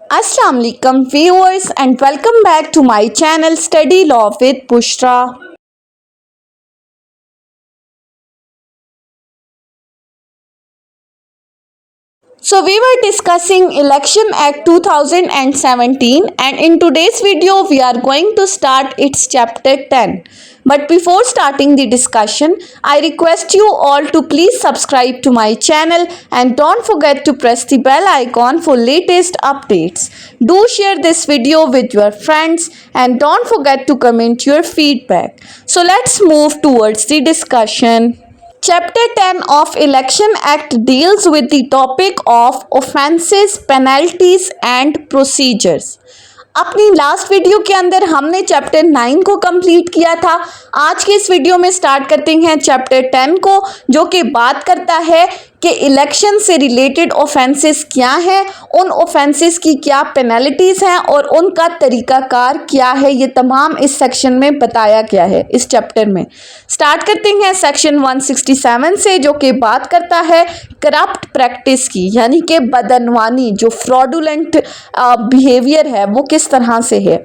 Assalamu alaikum viewers and welcome back to my channel Study Law with Bushra. So we were discussing Election Act 2017 and in today's video we are going to start its chapter 10. But before starting the discussion, I request you all to please subscribe to my channel and don't forget to press the bell icon for latest updates. Do share this video with your friends and don't forget to comment your feedback. So let's move towards the discussion. Chapter 10 of Election Act deals with the topic of offences, penalties and procedures. अपनी last video के अंदर हमने chapter 9 को complete किया था। आज के इस वीडियो में स्टार्ट करते हैं चैप्टर 10 को, जो कि बात करता है कि इलेक्शन से रिलेटेड ऑफेंसेस क्या हैं, उन ऑफेंसेस की क्या पेनल्टीज़ हैं और उनका तरीकाकार क्या है। ये तमाम इस सेक्शन में बताया गया है। इस चैप्टर में स्टार्ट करते हैं सेक्शन 167 से, जो कि बात करता है करप्ट प्रैक्टिस की, यानी कि बदनवानी, जो फ्रॉडुलेंट बिहेवियर है वो किस तरह से है।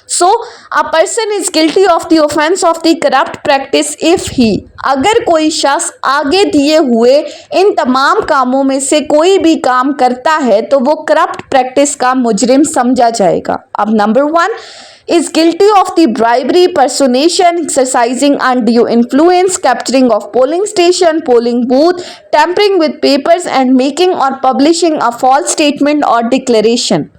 So a person is guilty of the offence of the corrupt practice if he, अगर कोई शख्स आगे दिए हुए इन तमाम कामों में से कोई भी काम करता है तो वो करप्ट प्रैक्टिस का मुजरिम समझा जाएगा। अब number 1 is guilty of the bribery, personation, exercising undue influence, capturing of polling station, polling booth, tampering with papers and making or publishing a false statement or declaration.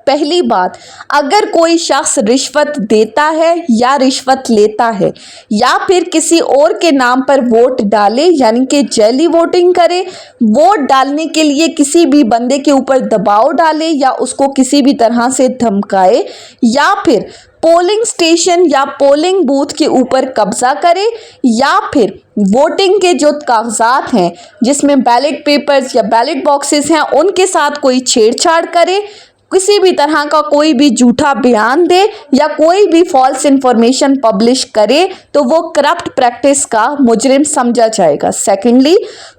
पहली बात, अगर कोई शख्स रिश्वत देता है या रिश्वत लेता है या फिर किसी और के नाम पर वोट डाले, यानी कि जैली वोटिंग करे, वोट डालने के लिए किसी भी बंदे के ऊपर दबाव डाले या उसको किसी भी तरह से धमकाए, या फिर पोलिंग स्टेशन या पोलिंग बूथ के ऊपर कब्जा करे, या फिर वोटिंग के जो कागजात हैं जिसमें बैलेट पेपर्स या बैलेट बॉक्सेस हैं उनके साथ कोई छेड़छाड़ करे, किसी भी तरह का कोई भी झूठा बयान दे या कोई भी फॉल्स इंफॉर्मेशन पब्लिश करे, तो वो करप्ट प्रैक्टिस का मुजरिम समझा जाएगा। Secondly,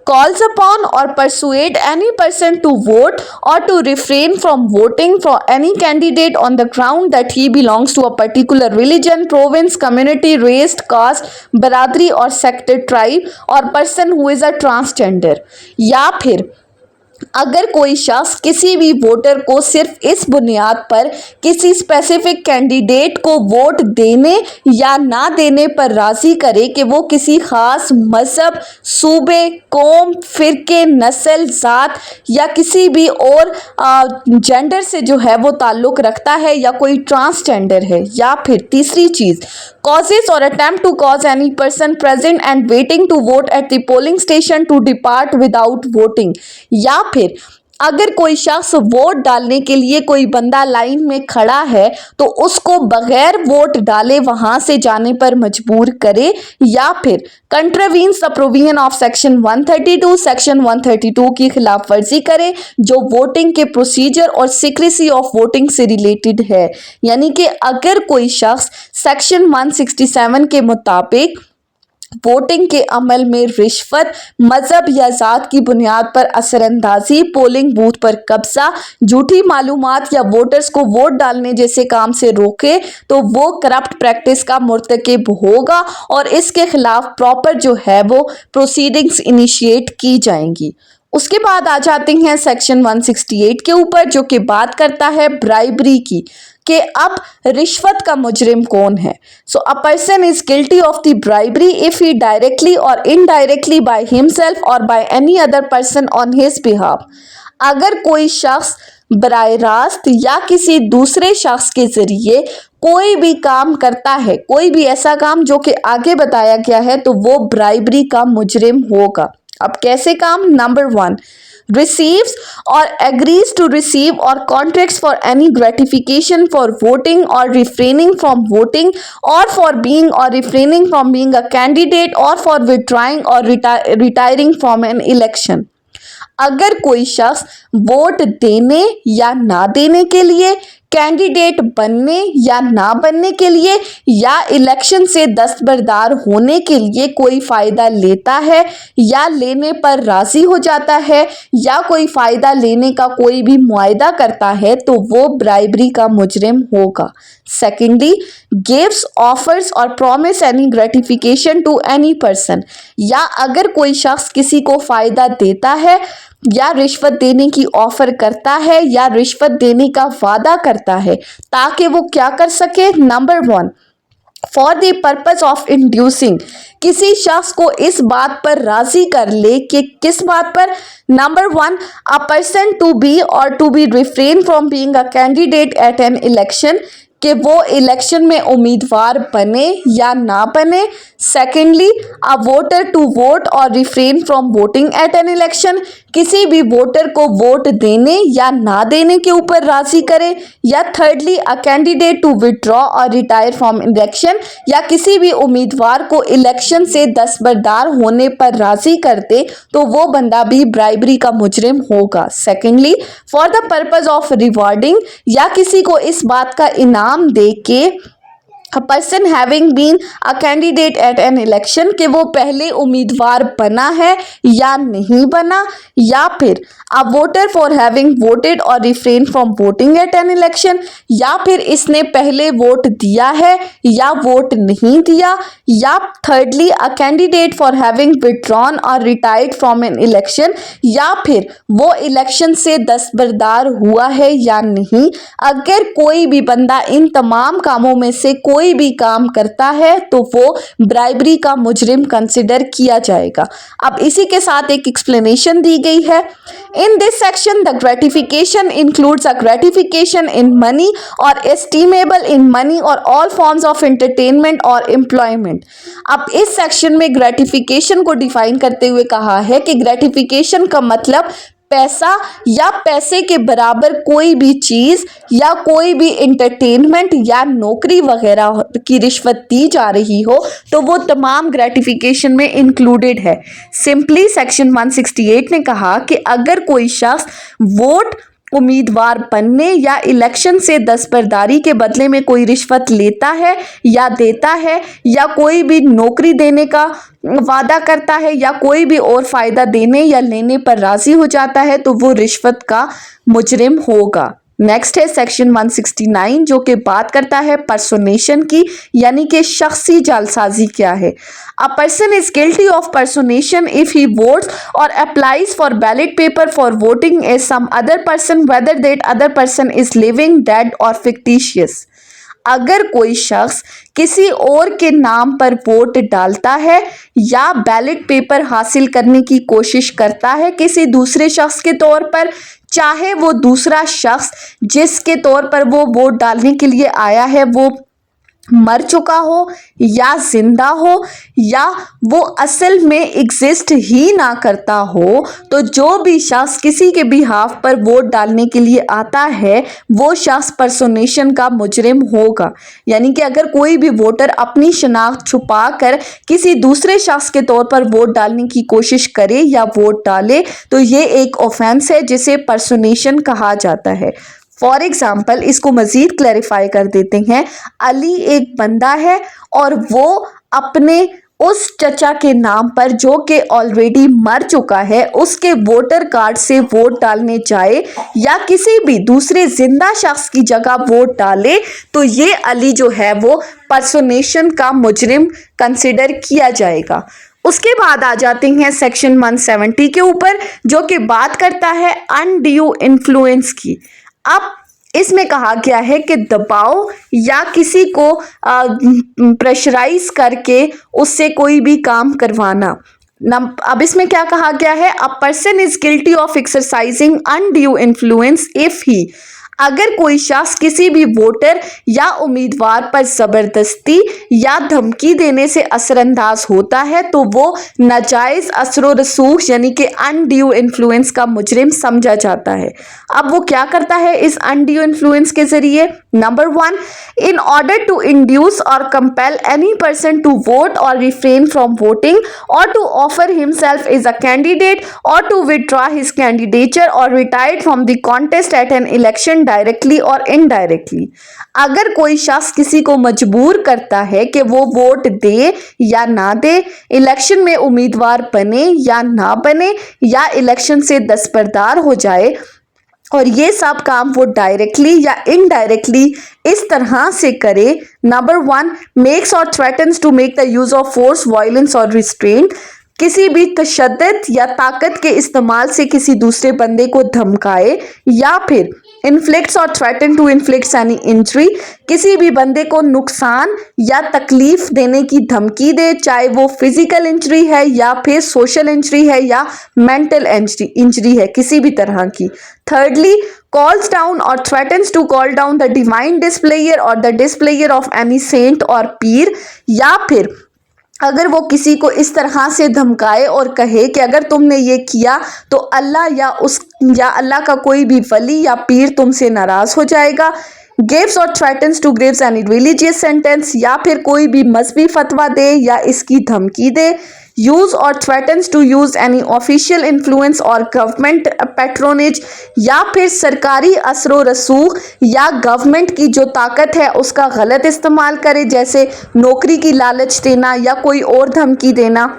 calls upon or persuade any person to vote or to refrain from voting for any candidate on the ground that he belongs to a particular religion, province, community, race, caste, बरादरी or sector, tribe or person who is a transgender. या फिर अगर कोई शख्स किसी भी voter को सिर्फ इस बुनियाद पर किसी स्पेसिफिक कैंडिडेट को वोट देने या ना देने पर राज़ी करे कि वो किसी ख़ास मज़हब, सूबे, कौम, फ़िरके, नस्ल, ज़ात या किसी भी और जेंडर से जो है वो ताल्लुक़ रखता है या कोई ट्रांसजेंडर है। या फिर तीसरी चीज़, causes or attempt to cause any person present and waiting to vote at the polling station to depart without voting, या फिर अगर कोई शख्स वोट डालने के लिए कोई बंदा लाइन में खड़ा है तो उसको बगैर वोट डाले वहां से जाने पर मजबूर करे, या फिर contravenes the provision of section 132 section 132 की खिलाफ वर्जी करे जो वोटिंग के प्रोसीजर और सीक्रेसी ऑफ वोटिंग से रिलेटेड है। यानी कि अगर कोई शख्स सेक्शन 167 के मुताबिक वोटिंग के अमल में रिश्वत, मजहब या ज़ात की बुनियाद पर असरअंदाजी, पोलिंग बूथ पर कब्जा, झूठी मालूमात या वोटर्स को वोट डालने जैसे काम से रोके, तो वो करप्ट प्रैक्टिस का मुर्तकिब होगा और इसके खिलाफ प्रॉपर जो है वो प्रोसीडिंग्स इनिशिएट की जाएंगी। उसके बाद आ जाते हैं सेक्शन 168 के ऊपर, जो कि बात करता है ब्राइबरी की, कि अब रिश्वत का मुजरिम कौन है। So a person is guilty of the bribery if he directly or indirectly by himself or by any other person on his behalf, अगर कोई शख्स बराह रास्त या किसी दूसरे शख्स के जरिए कोई भी काम करता है, कोई भी ऐसा काम जो कि आगे बताया गया है, तो वो ब्राइबरी का मुजरिम होगा। अब कैसे काम? Number 1, receives or agrees to receive or contracts for any gratification for voting or refraining from voting or for being or refraining from being a candidate or for withdrawing or retiring from an election। अगर कोई शख्स vote देने या ना देने के लिए candidate बनने या ना बनने के लिए या इलेक्शन से दस्तबरदार होने के लिए कोई फ़ायदा लेता है या लेने पर राज़ी हो जाता है या कोई फ़ायदा लेने का कोई भी मुआयदा करता है तो वो ब्राइबरी का मुजरिम होगा। सेकेंडली, गिव्स, ऑफर्स और promise any gratification to any person, या अगर कोई शख्स किसी को फ़ायदा देता है या रिश्वत देने की ऑफर करता है या रिश्वत देने का वादा करता है ताकि वो क्या कर सके। Number 1, for the purpose of inducing, किसी शख्स को इस बात पर राजी कर ले कि किस बात पर। Number 1, a person to be or to be refrain from being a candidate at an election, कि वो इलेक्शन में उम्मीदवार बने या ना बने। Secondly, a voter to vote or refrain from voting at an election, किसी भी वोटर को वोट देने या ना देने के ऊपर राजी करे। या thirdly, a candidate to withdraw और रिटायर फ्रॉम इलेक्शन, या किसी भी उम्मीदवार को इलेक्शन से दस्तबरदार होने पर राजी कर दे तो वो बंदा भी ब्राइबरी का मुजरिम होगा। Secondly, for the purpose of rewarding, या किसी को इस बात का इनाम दे के a person having been a candidate at an election, कि वो पहले उम्मीदवार बना है या नहीं बना। या फिर a voter for having voted or refrained from voting at an election, या फिर इसने पहले वोट दिया है या वोट नहीं दिया। या thirdly, a candidate for having withdrawn or retired from an election, या फिर वो इलेक्शन से दस्तबरदार हुआ है या नहीं। अगर कोई भी बंदा इन तमाम कामों में से कोई भी काम करता है तो वो ब्राइबरी का मुजरिम कंसिडर किया जाएगा। अब इसी के साथ एक एक्सप्लेनेशन दी गई है। In this section the gratification includes a gratification in money और एस्टिमेबल इन मनी और ऑल फॉर्म्स ऑफ एंटरटेनमेंट और एम्प्लॉयमेंट। अब इस सेक्शन में ग्रेटिफिकेशन को डिफाइन करते हुए कहा है कि ग्रेटिफिकेशन का मतलब पैसा या पैसे के बराबर कोई भी चीज़ या कोई भी एंटरटेनमेंट या नौकरी वगैरह की रिश्वत दी जा रही हो तो वो तमाम ग्रेटिफिकेशन में इंक्लूडेड है। सिंपली सेक्शन 168 ने कहा कि अगर कोई शख्स वोट, उम्मीदवार बनने या इलेक्शन से दस्तबरदारी के बदले में कोई रिश्वत लेता है या देता है या कोई भी नौकरी देने का वादा करता है या कोई भी और फ़ायदा देने या लेने पर राज़ी हो जाता है तो वो रिश्वत का मुजरिम होगा। नेक्स्ट है सेक्शन 169 जो कि बात करता है पर्सोनेशन की, यानी कि शख्सी जालसाजी क्या है। A person is guilty of personation if he votes or applies for ballot paper for voting as some other person whether that other person is living, dead or fictitious. अगर कोई शख्स किसी और के नाम पर वोट डालता है या बैलेट पेपर हासिल करने की कोशिश करता है किसी दूसरे शख्स के तौर पर, चाहे वो दूसरा शख्स जिसके तौर पर वो वोट डालने के लिए आया है वो मर चुका हो या जिंदा हो या वो असल में एग्जिस्ट ही ना करता हो, तो जो भी शख्स किसी के बिहाफ पर वोट डालने के लिए आता है वो शख्स पर्सोनेशन का मुजरिम होगा। यानी कि अगर कोई भी वोटर अपनी शनाख्त छुपा कर किसी दूसरे शख्स के तौर पर वोट डालने की कोशिश करे या वोट डाले तो ये एक ऑफेंस है जिसे पर्सोनेशन कहा जाता है। फॉर एग्जाम्पल इसको मज़ीद क्लैरिफाई कर देते हैं। अली एक बंदा है और वो अपने उस चचा के नाम पर जो कि ऑलरेडी मर चुका है उसके वोटर कार्ड से वोट डालने जाए या किसी भी दूसरे जिंदा शख्स की जगह वोट डाले तो ये अली जो है वो पर्सोनेशन का मुजरिम कंसिडर किया जाएगा। उसके बाद आ जाते हैं सेक्शन 170 के ऊपर जो कि बात करता है अनड्यू इन्फ्लुएंस की। अब इसमें कहा गया है कि दबाव या किसी को प्रेशराइज करके उससे कोई भी काम करवाना। अब इसमें क्या कहा गया है, a person is guilty of exercising undue influence if he, अगर कोई शख्स किसी भी वोटर या उम्मीदवार पर ज़बरदस्ती या धमकी देने से असरअंदाज होता है तो वो नाजायज़ असर रसूख यानी कि अनड्यू इन्फ्लुएंस का मुजरिम समझा जाता है। अब वो क्या करता है इस अनड्यू इन्फ्लुएंस के ज़रिए। Number 1, in order to induce or compel any person to vote or refrain from voting or to offer himself is a candidate or to withdraw his candidature or retired from the contest at an election directly or indirectly. अगर कोई शख्स किसी को मजबूर करता है कि वो वोट दे या ना दे, इलेक्शन में उम्मीदवार बने या ना बने, या इलेक्शन से दस्तबरदार हो जाए, और ये सब काम वो डायरेक्टली या इनडायरेक्टली इस तरह से करे। नंबर 1, मेक्स और threatens to make the use of force, violence और रिस्ट्रेंट, किसी भी तशद्दुद या ताकत के इस्तेमाल से किसी दूसरे बंदे को धमकाए, या फिर इन्फ्लिक्ट्स और threaten to inflicts any injury, किसी भी बंदे को नुकसान या तकलीफ देने की धमकी दे, चाहे वो फिजिकल इंजरी है या फिर सोशल इंजरी है या मेंटल इंजरी है, किसी भी तरह की। Thirdly, calls down or threatens to call down the divine displayer or the displayer of any saint or पीर, या फिर अगर वो किसी को इस तरह से धमकाए और कहे कि अगर तुमने ये किया तो अल्लाह या अल्लाह का कोई भी वली या पीर तुमसे नाराज हो जाएगा। गिव्स और threatens two gives any religious sentence, या फिर कोई भी मजहबी फतवा दे या इसकी धमकी दे। यूज और threatens to use any official influence और गवर्नमेंट पैट्रोनेज, या फिर सरकारी असरो रसूख या गवर्नमेंट की जो ताकत है उसका गलत इस्तेमाल करे, जैसे नौकरी की लालच देना या कोई और धमकी देना।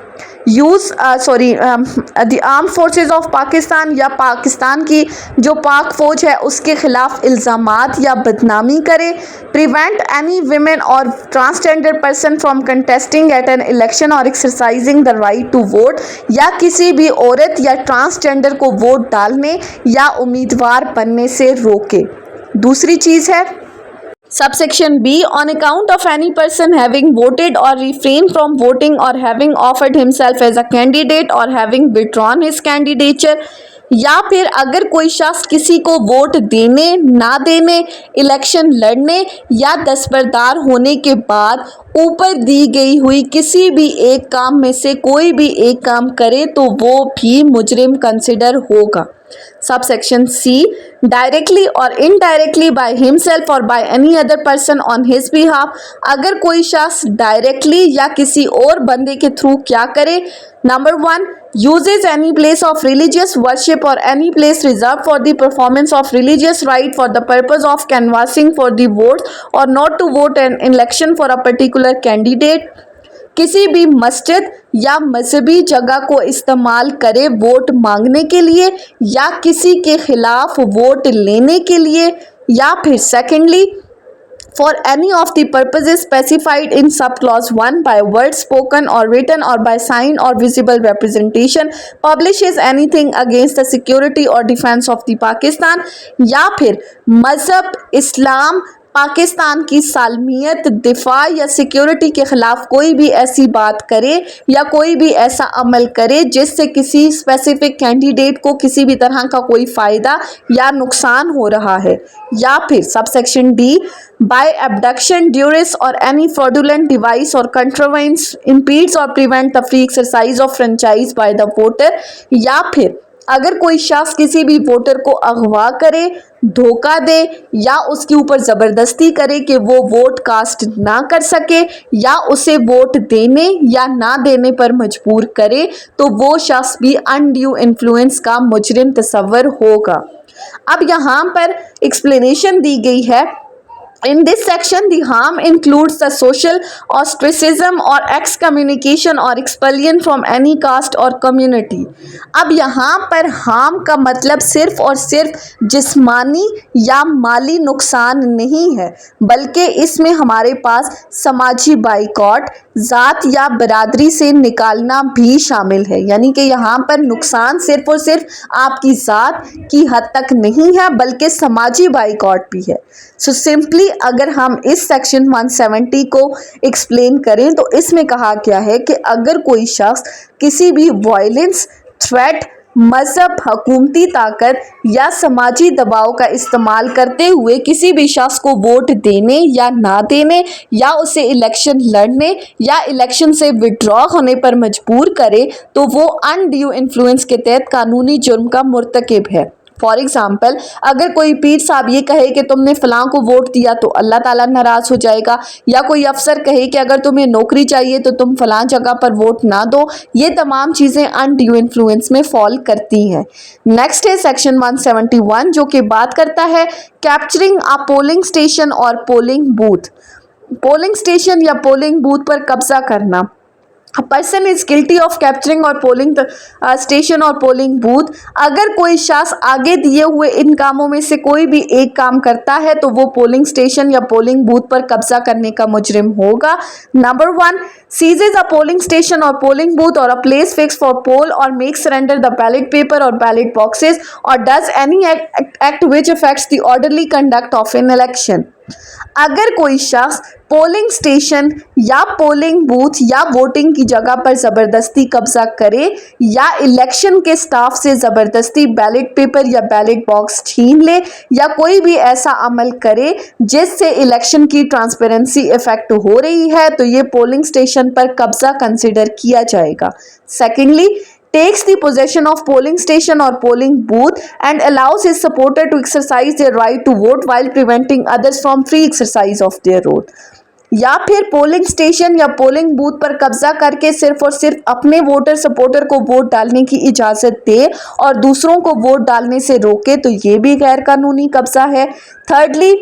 Use the arm forces of Pakistan, या पाकिस्तान की जो पाक फौज है उसके खिलाफ इल्ज़ामात या बदनामी करे। Prevent any women or transgender person from contesting at an election or exercising the right to vote, या किसी भी औरत या ट्रांसजेंडर को वोट डालने या उम्मीदवार बनने से रोके। दूसरी चीज़ है Subsection B, on account of any person having voted or refrained from voting or having offered himself as a candidate or having withdrawn his candidature, या फिर अगर कोई शख्स किसी को वोट देने ना देने, इलेक्शन लड़ने या दस्तबरदार होने के बाद ऊपर दी गई हुई किसी भी एक काम में से कोई भी एक काम करे तो वो भी मुजरिम कंसिडर होगा। Subsection C, directly or indirectly by himself or by any other person on his behalf, अगर कोई शख्स डायरेक्टली या किसी और बंदे के थ्रू क्या करे। Number 1, uses any place of religious worship or any place reserved for the performance of religious rite for the purpose of canvassing for the votes or not to vote an election for a particular candidate, किसी भी मस्जिद या मजहबी जगह को इस्तेमाल करे vote मांगने के लिए या किसी के खिलाफ वोट लेने के लिए, या फिर secondly for any of the purposes specified in subclause 1 by word spoken or written or by sign or visible representation publishes anything against the security or defense of the Pakistan, या फिर मजहब इस्लाम पाकिस्तान की सालमियत, दिफा या सिक्योरिटी के ख़िलाफ़ कोई भी ऐसी बात करे या कोई भी ऐसा अमल करे जिससे किसी स्पेसिफिक कैंडिडेट को किसी भी तरह का कोई फ़ायदा या नुकसान हो रहा है, या फिर subsection D, by abduction, duress or any fraudulent device or contrivance impedes or prevent the free exercise of franchise by the voter, या फिर अगर कोई शख्स किसी भी वोटर को अगवा करे, धोखा दे या उसके ऊपर ज़बरदस्ती करे कि वो वोट कास्ट ना कर सके या उसे वोट देने या ना देने पर मजबूर करे, तो वो शख्स भी अनड्यू इन्फ्लुएंस का मुजरिम तस्वर होगा। अब यहाँ पर एक्सप्लेनेशन दी गई है। In this section, the harm includes the social ostracism or excommunication or expulsion from any caste or community। अब यहाँ पर harm का मतलब सिर्फ और सिर्फ जिस्मानी या माली नुकसान नहीं है, बल्कि इसमें हमारे पास समाजी बाइकॉट, ज़ात या बरादरी से निकालना भी शामिल है। यानी कि यहाँ पर नुकसान सिर्फ और सिर्फ आपकी ज़ात की हद तक नहीं है, बल्कि समाजी बाइकॉट भी है। सो सिंपली अगर हम इस सेक्शन 170 को एक्सप्लेन करें तो इसमें कहा गया है कि अगर कोई शख्स किसी भी वायलेंस, थ्रेट, मजहब, हुकूमती ताकत या समाजी दबाव का इस्तेमाल करते हुए किसी भी शख्स को वोट देने या ना देने या उसे इलेक्शन लड़ने या इलेक्शन से विड्रॉ होने पर मजबूर करे, तो वो अनड्यू इन्फ्लुएंस के तहत कानूनी जुर्म का मुर्तकिब है फॉर एग्जाम्पल, अगर कोई पीर साहब ये कहे कि तुमने फलां को वोट दिया तो अल्लाह ताला नाराज हो जाएगा, या कोई अफसर कहे कि अगर तुम्हें नौकरी चाहिए तो तुम फलां जगह पर वोट ना दो, ये तमाम चीज़ें अनड्यू इन्फ्लुएंस में फॉल करती हैं। नेक्स्ट है सेक्शन 171 जो कि बात करता है कैप्चरिंग अ पोलिंग स्टेशन और पोलिंग बूथ। पोलिंग स्टेशन या पोलिंग बूथ पर कब्जा करना। A person is guilty of capturing और पोलिंग स्टेशन और पोलिंग बूथ। अगर कोई शख्स आगे दिए हुए इन कामों में से कोई भी एक काम करता है तो वो पोलिंग स्टेशन या पोलिंग बूथ पर कब्जा करने का मुजरिम होगा। Number 1, seizes a polling station or polling booth or a place fixed for poll or makes surrender the ballot paper or ballot boxes or does any act which affects the orderly conduct of an election। अगर कोई शख्स polling station या polling booth या voting की जगह पर ज़बरदस्ती कब्जा करे या इलेक्शन के स्टाफ से ज़बरदस्ती बैलेट पेपर या बैलेट बॉक्स छीन ले या कोई भी ऐसा अमल करे जिससे इलेक्शन की ट्रांसपेरेंसी इफेक्ट हो रही है तो ये पोलिंग स्टेशन पर कब्जा कंसिडर किया जाएगा। Secondly, takes the possession of polling station or polling booth and allows his supporter to exercise their right to vote while preventing others from free exercise of their vote। या फिर polling station या polling booth पर कब्जा करके सिर्फ और सिर्फ अपने वोटर सपोर्टर को वोट डालने की इजाज़त दे और दूसरों को वोट डालने से रोके तो ये भी गैर कानूनी कब्जा है। Thirdly,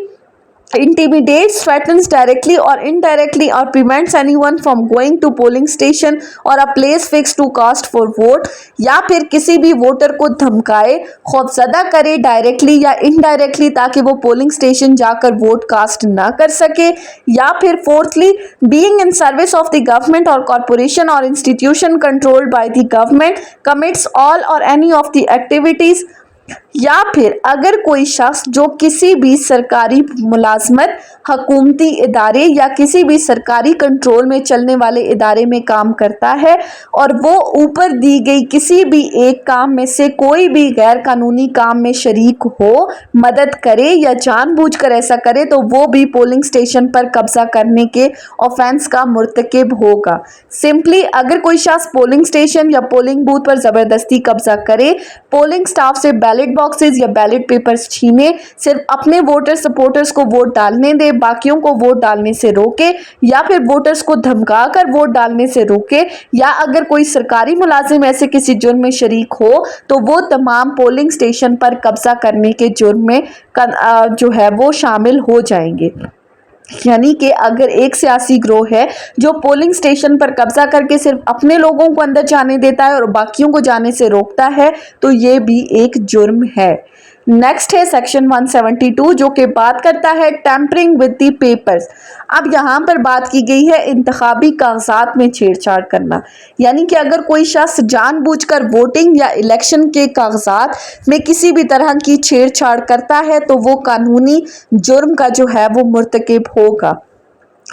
intimidates, threatens directly or indirectly or prevents anyone from going to polling station or a place fixed to cast for vote। या फिर किसी भी वोटर को धमकाए, खौफजदा करे डायरेक्टली या इनडायरेक्टली ताकि वो पोलिंग स्टेशन जाकर वोट कास्ट ना कर सके। या फिर fourthly, being in service of the government or corporation or institution controlled by the government commits all or any of the activities। या फिर अगर कोई शख्स जो किसी भी सरकारी मुलाजमत, हकूमती इदारे या किसी भी सरकारी कंट्रोल में चलने वाले इदारे में काम करता है और वो ऊपर दी गई किसी भी एक काम में से कोई भी गैर कानूनी काम में शरीक हो, मदद करे या जानबूझकर ऐसा करे तो वो भी पोलिंग स्टेशन पर कब्जा करने के ऑफेंस का मुर्तकिब होगा। सिंपली अगर कोई शख्स पोलिंग स्टेशन या पोलिंग बूथ पर ज़बरदस्ती कब्जा करे, पोलिंग स्टाफ से बैलेट बॉक्सेस या बैलेट पेपर्स छीने, सिर्फ अपने वोटर सपोर्टर्स को वोट डालने दे, बाकियों को वोट डालने से रोके या फिर वोटर्स को धमका कर वोट डालने से रोके, या अगर कोई सरकारी मुलाजिम ऐसे किसी जुर्म में शरीक हो तो वो तमाम पोलिंग स्टेशन पर कब्जा करने के जुर्म में जो है वो शामिल हो जाएंगे। यानी कि अगर एक सियासी ग्रोह है जो पोलिंग स्टेशन पर कब्जा करके सिर्फ अपने लोगों को अंदर जाने देता है और बाकियों को जाने से रोकता है तो ये भी एक जुर्म है। नेक्स्ट है सेक्शन 172 जो कि बात करता है टैंपरिंग विद द पेपर्स। अब यहाँ पर बात की गई है इंतखाबी कागजात में छेड़छाड़ करना, यानी कि अगर कोई शख्स जानबूझकर वोटिंग या इलेक्शन के कागजात में किसी भी तरह की छेड़छाड़ करता है तो वो कानूनी जुर्म का जो है वो मुर्तकिब होगा।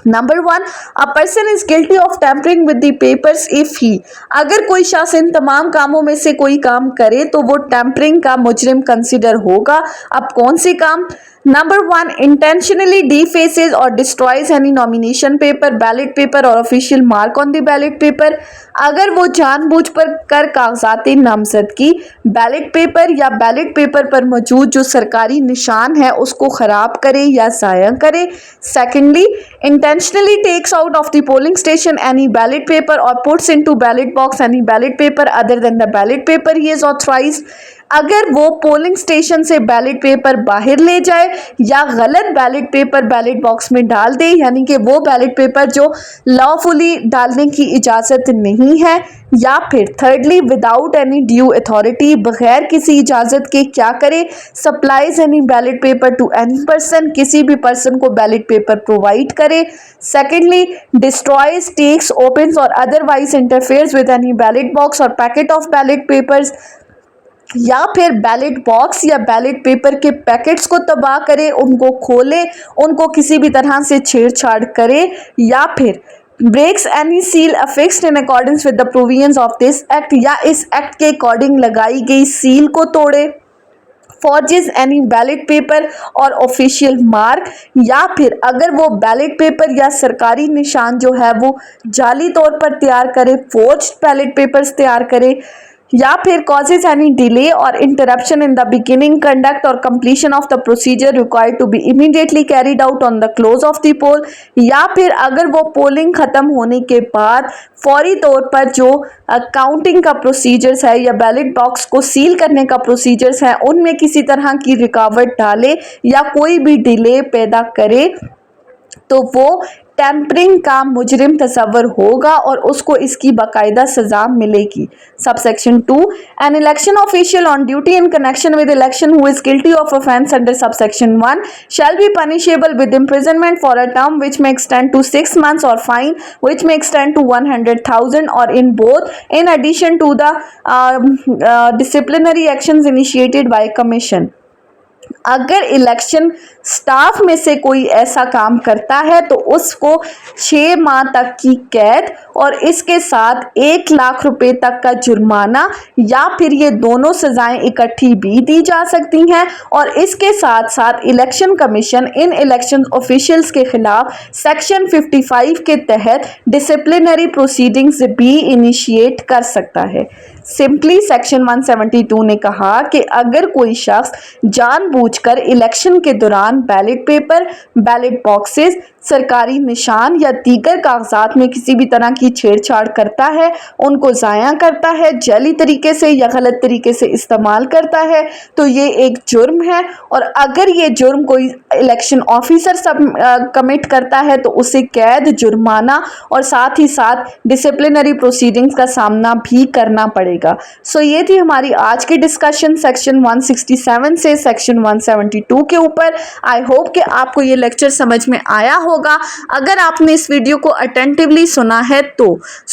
Number 1, a person is guilty of tampering with the papers if he. अगर कोई शख्स इन तमाम कामों में से कोई काम करे तो वो टैंपरिंग का मुजरिम कंसिडर होगा। अब कौन से काम? Number 1, intentionally defaces or destroys any nomination paper, ballot paper or official mark on the ballot paper. अगर वो जानबूझ कर कागजात नामजदगी, बैलेट पेपर या बैलेट पेपर पर मौजूद जो सरकारी निशान है उसको ख़राब करे या ज़ाया करे। Secondly, intentionally takes out of the polling station any ballot paper or puts into ballot box any ballot paper other than the ballot paper he is authorised. अगर वो पोलिंग स्टेशन से बैलेट पेपर बाहर ले जाए या गलत ballot paper ballot box में डाल दे, यानी कि वो बैलेट पेपर जो लॉफुली डालने की इजाज़त नहीं है। या फिर thirdly, without any due authority, बगैर किसी इजाज़त के क्या करे? Supplies any ballot paper two any person, किसी भी पर्सन को बैलेट पेपर प्रोवाइड करे। सेकेंडली, डिस्ट्रॉयज, टेक्स, ओपन्स और otherwise interferes with any ballot box और पैकेट ऑफ बैलेट पेपर्स। या फिर बैलेट बॉक्स या बैलेट पेपर के पैकेट्स को तबाह करे, उनको खोले, उनको किसी भी तरह से छेड़छाड़ करे। या फिर breaks any seal affixed in accordance with the provisions of this act, या इस एक्ट के अकॉर्डिंग लगाई गई सील को तोड़े। फॉर्जेस any ballot paper or official mark, या फिर अगर वो बैलेट पेपर या सरकारी निशान जो है वो जाली तौर पर तैयार करे, फोर्ज्ड बैलेट पेपर्स तैयार करे। या फिर causes any delay or interruption in the beginning, conduct or completion of the procedure required to be immediately carried out on the close of the poll, या फिर अगर वो पोलिंग खत्म होने के बाद फौरी तौर पर जो काउंटिंग का प्रोसीजर्स है या बैलेट बॉक्स को सील करने का प्रोसीजर्स है उनमें किसी तरह की रुकावट डाले या कोई भी डिले पैदा करे तो वो टेम्परिंग का मुजरिम तस्वर होगा और उसको इसकी बाकायदा सजा मिलेगी। Subsection 2, an election official on duty in connection with election who is guilty of offence under subsection 1 shall be punishable with imprisonment for a term which may extend to 6 months or fine which may extend to 100,000 or in both, in addition to the disciplinary actions initiated by commission। अगर election staff में से कोई ऐसा काम करता है तो उसको 6 माह तक की कैद और इसके साथ 1 लाख रुपए तक का जुर्माना या फिर ये दोनों सजाएं इकट्ठी भी दी जा सकती हैं। और इसके साथ साथ इलेक्शन कमीशन इन इलेक्शन ऑफिशियल्स के खिलाफ सेक्शन 55 के तहत डिसिप्लिनरी प्रोसीडिंग्स भी इनिशिएट कर सकता है। सिंपली सेक्शन 172 ने कहा कि अगर कोई शख्स जानबूझकर इलेक्शन के दौरान बैलेट पेपर, बैलेट बॉक्सेस, सरकारी निशान या दीगर कागजात में किसी भी तरह की छेड़छाड़ करता है, उनको ज़ाया करता है, जाली तरीके से या गलत तरीके से इस्तेमाल करता है तो ये एक जुर्म है। और अगर ये जुर्म कोई इलेक्शन ऑफिसर कमिट करता है तो उसे कैद, जुर्माना और साथ ही साथ डिसिप्लिनरी प्रोसीडिंग्स का सामना भी करना पड़ेगा। सो ये थी हमारी आज की डिस्कशन सेक्शन 167 से सेक्शन 172 के ऊपर। आई होप कि आपको ये लेक्चर समझ में आया होगा अगर आपने इस वीडियो को अटेंटिवली सुना है तो।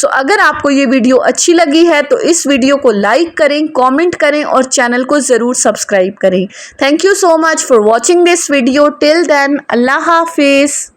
अगर आपको ये वीडियो अच्छी लगी है तो इस वीडियो को लाइक करें, कमेंट करें और चैनल को ज़रूर सब्सक्राइब करें। Thank you so much for watching this video. Till then, अल्लाह हाफिज़।